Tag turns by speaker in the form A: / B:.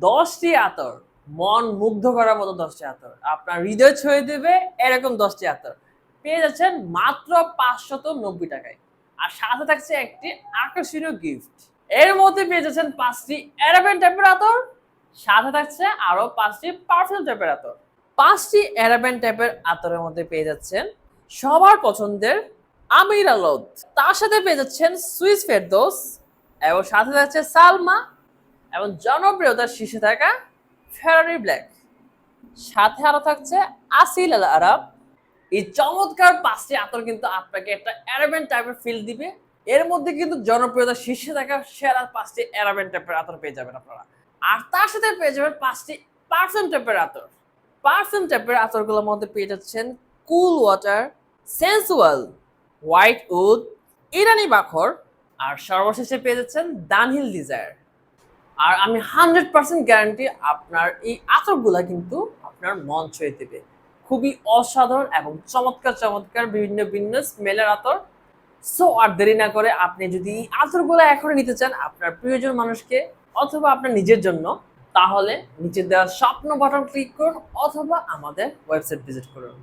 A: 10টি আতর, মন মুগ্ধ করার মতো 10টি আতর, আপনার হৃদয় ছুঁয়ে দেবে এরকম 10টি আতর পেয়ে যাচ্ছেন মাত্র 590 টাকায়। আর সাথে থাকছে একটি আকর্ষণীয় গিফট। এর মধ্যে পেয়ে যাচ্ছেন 5টি অ্যারাবিয়ান টাইপের আতর, সাথে থাকছে আরো 5টি পারফিউম টাইপের আতর। 5টি অ্যারাবিয়ান টাইপের আতরের মধ্যে পেয়ে যাচ্ছেন সবার পছন্দের আমির আলোদ, তার সাথে পেয়ে যাচ্ছেন সুইস ফেরদৌস, এবং সাথে থাকছে সালমা, এবং জনপ্রিয়তার শীর্ষে থাকা ফেরারি ব্ল্যাক। সাথে আরো থাকছে আসিল আল আরাব। এই চমৎকার 5টি আতর কিন্তু আপনাকে একটা অ্যারাবিয়ান টাইপের ফিল দিবে। এর মধ্যে কিন্তু জনপ্রিয়তার শীর্ষে থাকা সেরা 5টি অ্যারাবিয়ান টাইপের আতর পেয়ে যাবেন আপনারা। আর তার সাথে পেয়ে যাবেন 5টি পারফিউম টাইপের আতর। পারফিউম টাইপের আতরগুলোর মধ্যে পেয়ে যাচ্ছেন cool water, sensual, white oud, ইরানি বাখর, আর সর্বশেষে পেয়ে যাচ্ছেন ডানহিল ডিজায়ার। আর আমি 100% গ্যারান্টি আপনার এই আতরগুলা কিন্তু আপনার মন ছুঁয়ে দেবে। খুবই অসাধারণ এবং চমৎকার চমৎকার বিভিন্ন ভিন্ন স্মেলের আতর। সো আর দেরি না করে আপনি যদি এই আতরগুলো এখনই নিতে চান আপনার প্রিয়জন মানুষকে অথবা আপনার নিজের জন্য, তাহলে নিচে দেওয়া স্বপ্ন বাটন ক্লিক করুন অথবা আমাদের ওয়েবসাইট ভিজিট করুন।